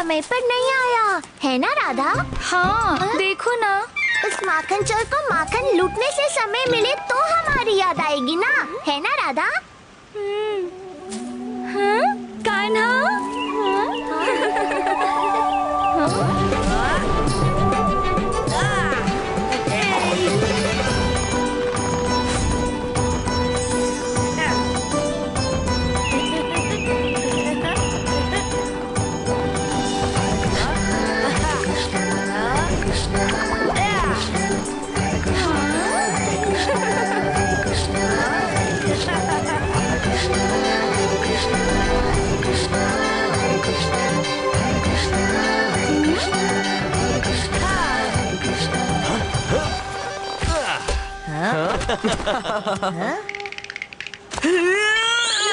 समय पर नहीं आया, है ना राधा? हाँ, देखो ना। उस माखन चोर को माखन लूटने से समय मिले तो हमारी याद आएगी ना, है ना राधा? हाँ? कान्हा?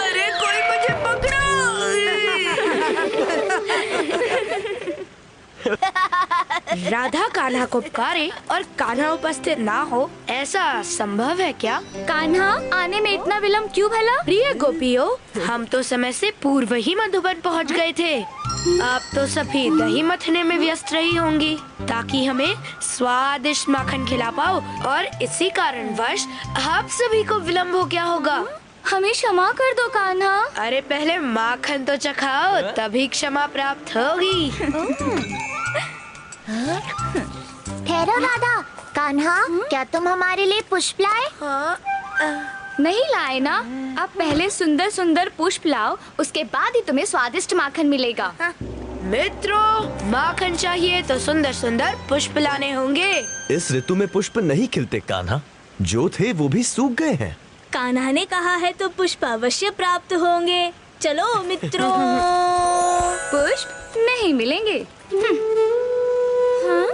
अरे कोई मुझे पकड़ो! राधा कान्हा को पुकारे और कान्हा उपस्थित ना हो, ऐसा संभव है क्या? कान्हा, आने में इतना विलम्ब क्यों भला? प्रिय गोपियों, हम तो समय से पूर्व ही मधुबन पहुंच गए थे। आप तो सभी दही मथने में व्यस्त रही होंगी ताकि हमें स्वादिष्ट माखन खिला पाओ, और इसी कारणवश आप सभी को विलम्ब हो गया होगा। हमें क्षमा कर दो कान्हा। अरे पहले माखन तो चखाओ, तभी क्षमा प्राप्त होगी। ठहरो राधा, कान्हा, क्या तुम हमारे लिए पुष्प लाए? नहीं लाए ना। आप पहले सुंदर सुंदर पुष्प लाओ, उसके बाद ही तुम्हें स्वादिष्ट माखन मिलेगा। मित्रों, माखन चाहिए तो सुंदर सुंदर पुष्प लाने होंगे। इस ऋतु में पुष्प नहीं खिलते कान्हा, जो थे वो भी सूख गए हैं। कान्हा ने कहा है तो पुष्प अवश्य प्राप्त होंगे। चलो मित्रों। पुष्प नहीं मिलेंगे। हाँ?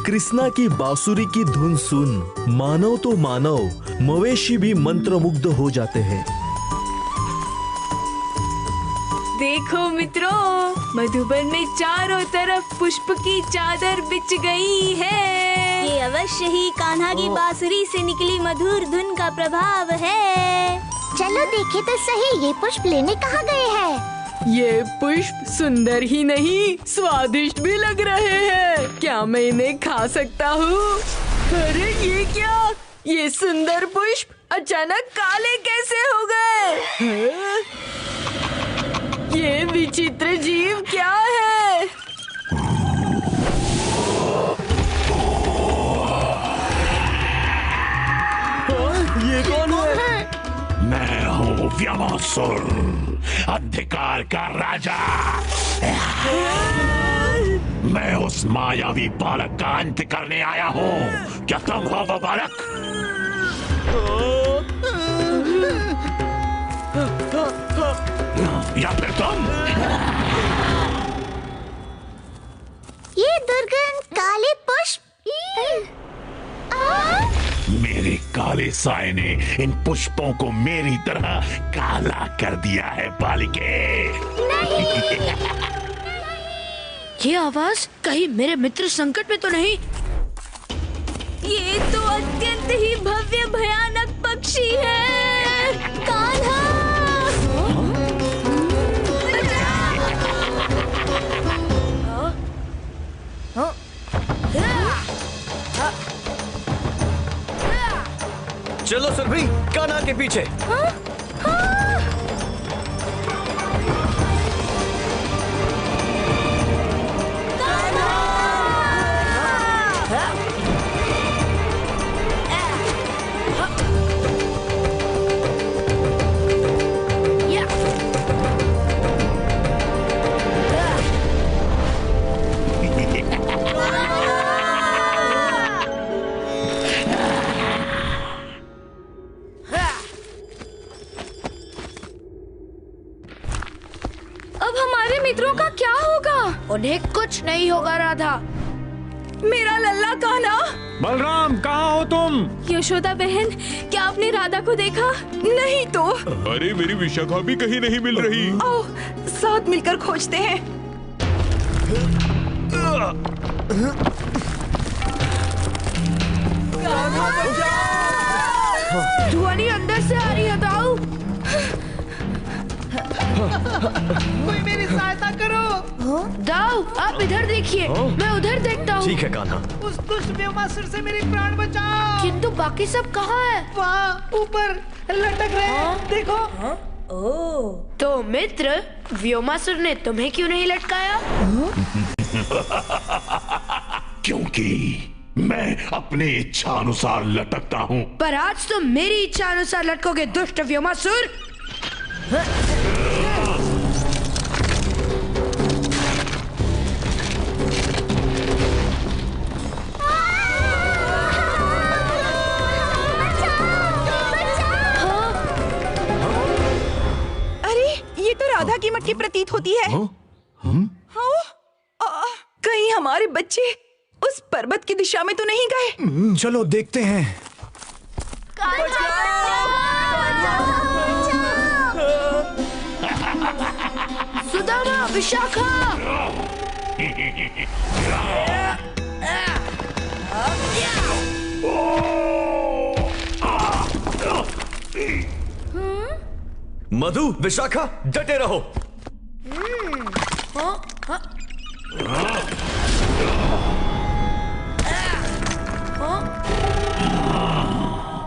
कृष्णा की बांसुरी की धुन सुन मानव तो मानव, मवेशी भी मंत्रमुग्ध हो जाते हैं। देखो मित्रों, मधुबन में चारों तरफ पुष्प की चादर बिछ गई है। ये अवश्य ही कान्हा की बांसुरी से निकली मधुर धुन का प्रभाव है। चलो देखे तो सही, ये पुष्प लेने कहाँ गए हैं? ये पुष्प सुंदर ही नहीं, स्वादिष्ट भी लग रहे हैं। क्या मैं इन्हें खा सकता हूँ? अरे ये क्या? ये सुंदर पुष्प अचानक काले कैसे हो गए? ये विचित्र जीव क्या है? ये कौन है? मैं हूँ व्यासुर, अंधकार का राजा। मैं उस मायावी बालक का अंत करने आया हूँ। क्या तुम हो वो बालक? या फिर तुम? ये दुर्गंध, काले पुष्प। मेरे काले साए ने इन पुष्पों को मेरी तरह काला कर दिया है बालिके। ये आवाज कहीं मेरे मित्र संकट में तो नहीं? ये तो अत्यंत ही भव्य भयानक पक्षी है। कान्हा! चलो सुरभि, कान्हा के पीछे। मित्रों का क्या होगा? उन्हें कुछ नहीं होगा राधा। मेरा लल्ला कान्हा, बलराम, कहाँ हो तुम? यशोदा बहन, क्या आपने राधा को देखा? नहीं तो। अरे मेरी विशाखा भी कहीं नहीं मिल रही। आओ साथ मिलकर खोजते हैं। ध्वनि अंदर से आ रही है, दाऊ। कोई मेरी सहायता करो। दाऊ, आप इधर देखिए, मैं उधर देखता हूँ। ठीक है कान्हा। उस दुष्ट व्योमासुर से मेरी प्राण बचाओ। किंतु बाकी सब कहाँ है? वहाँ ऊपर लटक रहे हैं, देखो। तो मित्र, व्योमासुर ने तुम्हें क्यों नहीं लटकाया? क्योंकि मैं अपनी इच्छा अनुसार लटकता हूँ। पर आज तुम मेरी इच्छा अनुसार लटकोगे, दुष्ट व्योमासुर। अरे ये तो राधा की मटकी प्रतीत होती है। कहीं हमारे बच्चे उस पर्वत की दिशा में तो नहीं गए? चलो देखते हैं। सुदामा, विशाखा। मधु, विशाखा, डटे रहो।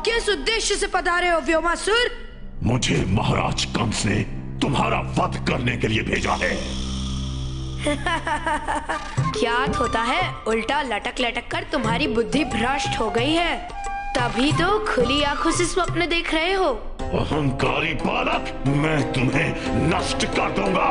किस उद्देश्य से पधारे हो व्योमासुर? मुझे महाराज कंस ने तुम्हारा वध करने के लिए भेजा है। क्या होता है, उल्टा लटक लटक कर तुम्हारी बुद्धि भ्रष्ट हो गई है, तभी तो खुली आंखों से स्वप्न देख रहे हो। अहंकारी बालक, मैं तुम्हें नष्ट कर दूंगा।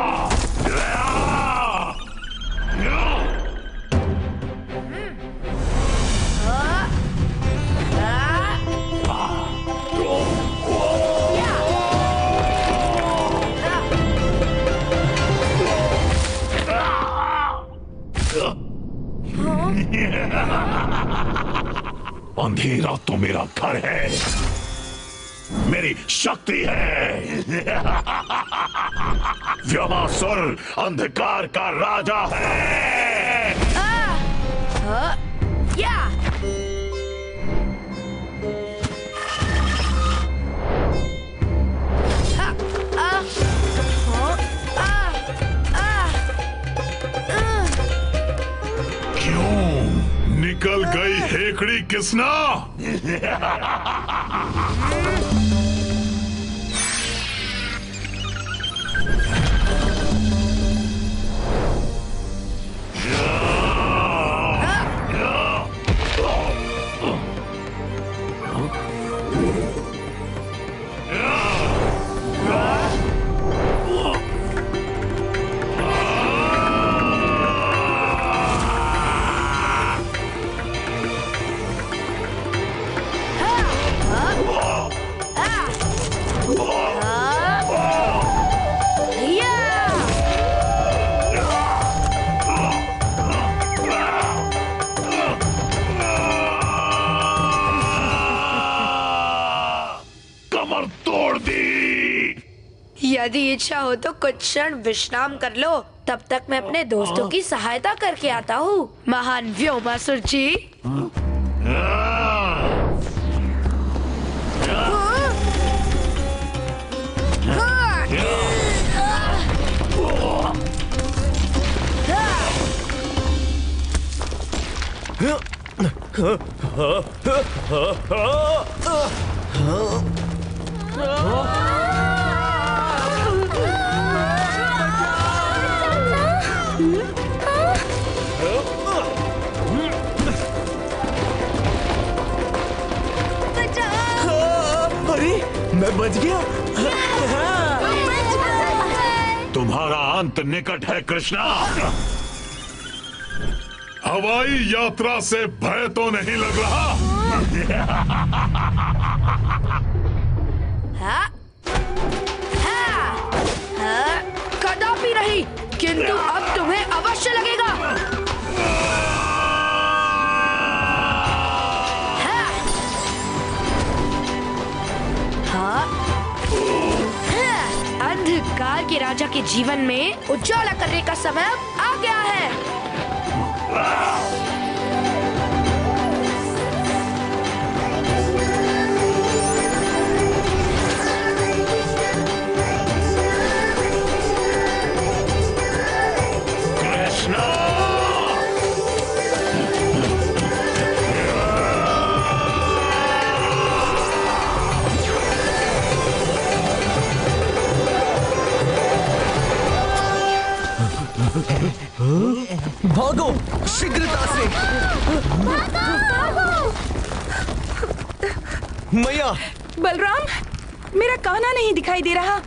अंधेरा तो मेरा घर है, मेरी शक्ति है। व्योमासुर अंधकार का राजा है। क्यों निकल गई हेकड़ी किसना? यदि इच्छा हो तो कुछ क्षण विश्राम कर लो, तब तक मैं अपने दोस्तों की सहायता करके आता हूँ। महान व्योमासुर जी। मैं बच गया। तुम्हारा अंत निकट है कृष्णा। हवाई यात्रा से भय तो नहीं लग रहा? कदापि नहीं, किंतु अब तुम्हें अवश्य लगेगा। जीवन में उजाला करने का समय अब आ गया है। भागो शीघ्रता से। मैया। बलराम, मेरा कान्हा नहीं दिखाई दे रहा।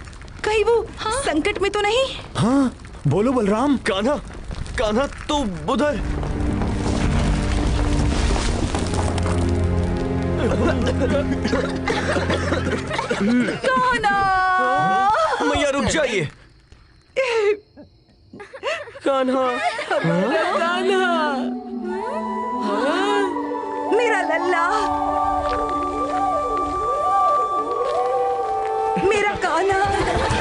कहीं वो संकट में तो नहीं? हाँ बोलो बलराम। कान्हा, कान्हा तो उधर। कान्हा! मैया रुक जाइए। कान्हा, कान्हा, मेरा लल्ला, मेरा कान्हा।